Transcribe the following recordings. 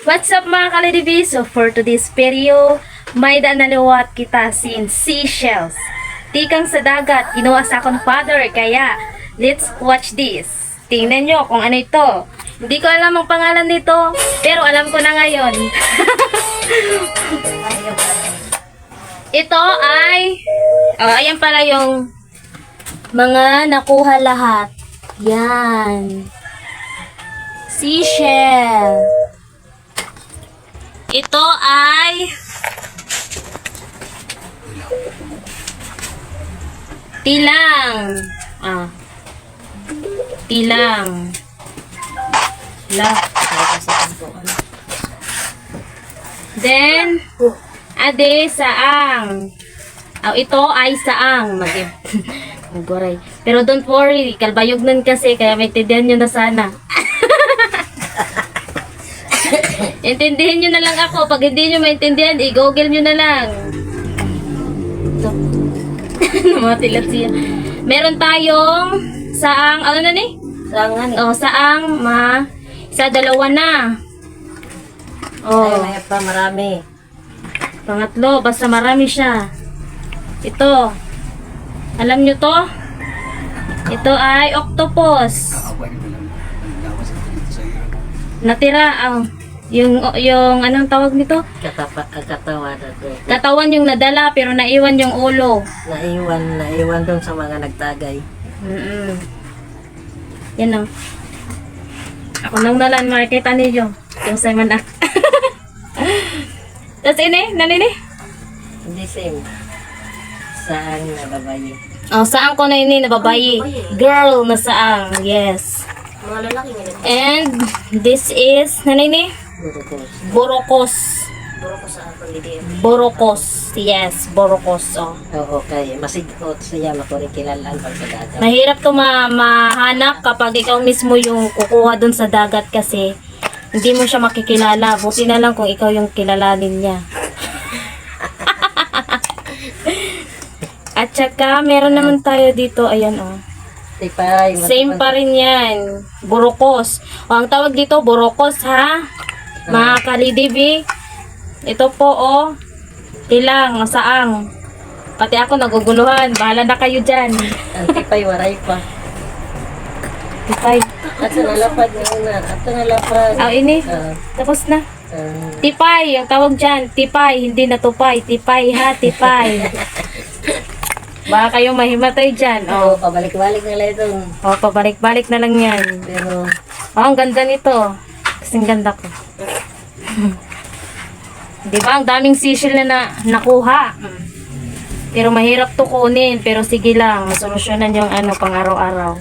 What's up mga ka-LDV? So for today's video, may naliwat kita sin seashells. Tikang sa dagat, ginawa sa akong father, kaya let's watch this. Tingnan nyo kung ano ito. Hindi ko alam ang pangalan nito, pero alam ko na ngayon. Ito ay, ayan pala yung mga nakuha lahat. Yan. Seashell. Ito ay tilang. Tilang. Then, ade saang. Ito ay saang. Maguray. Pero don't worry, kalbayog nun kasi, kaya may tindihan nyo na sana. Intindihin nyo na lang ako. Pag hindi nyo maintindihan, i-google nyo na lang. Ito. Namatilat siya. Meron tayong saang, ano na ni? Saangan. Saang, isa, dalawa na. Ay, pa marami. Pangatlo, basta marami siya. Ito. Alam nyo to? Ito ay octopus. Natira, yung anong tawag nito? Katawan. Katawan yung nadala, pero naiwan yung ulo. Naiwan doon sa mga nagtagay. Yan o. Ako nang nalan, makikita ninyo. Yung Simon Act. Tapos ini, nanini? Hindi same. Saan na babae? Saan ko na ini, nababayi? Girl na saang, yes. Mga lalaki nila. And this is, nanini? Burukos. Borokos. Burukos sa ako hindi. Borokos. Yes, borokos. Oo, kay masigot siya makurikilalaan pag sa dagat. Mahirap to mahanap kapag ikaw mismo yung kukuha dun sa dagat kasi hindi mo siya makikilala. Buti na lang kung ikaw yung kilalanin niya. At saka, meron naman tayo dito. Ayan, Tipay. Same pa rin yan. Borokos. Ang tawag dito, borokos, ha? Mga ka-LDV. Ito po, tilang, saang. Pati ako naguguluhan. Bahala na kayo dyan. Ang tipay, waray pa. Tipay. At sa nalapad na. Ini. Tapos na. Tipay. Ang tawag dyan. Tipay. Hindi na tupay. Tipay, ha? Tipay. Baka kayo mahimatay dyan. Pabalik-balik na lang itong. Pabalik-balik na lang yan. Pero, Ang ganda nito. Kasing ganda ko. Diba? Ang daming seashell na nakuha. Pero mahirap to kunin. Pero sige lang. Masolusyonan yung pang araw-araw.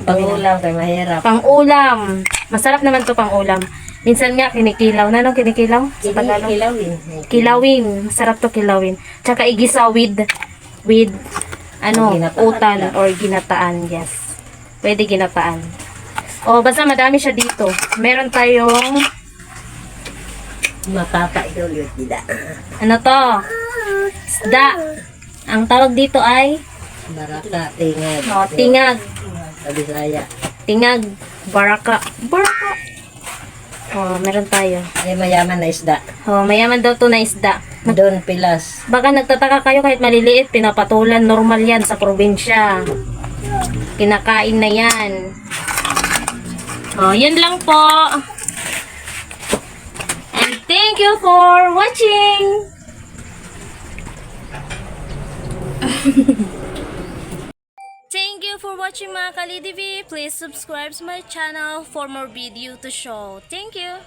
pang-ulam kay mahirap. Pang-ulam. Masarap naman to pang-ulam. Minsan nga kinikilaw. Ano kinikilaw? Sa Tagalog? Kilawin. Kilawin. Masarap to kilawin. Tsaka igisa with Ginataan. utal or ginataan. Yes. Pwede ginataan. Basta madami siya dito. Meron tayong Mapapa ito ulit tidak. ano to? Isda. Ang tawag dito ay Baraka, tingad. tingag. Sa Bisaya. Tingag. Baraka. Meron tayo. Ay mayaman na isda. Mayaman daw to na isda. Doon pilas. Baka nagtataka kayo kahit maliliit, pinapatulan, normal yan sa probinsya. Kinakain na yan. Yan lang po. And thank you for watching. Thank you for watching mga ka-LDV. Please subscribe to my channel for more video to show. Thank you.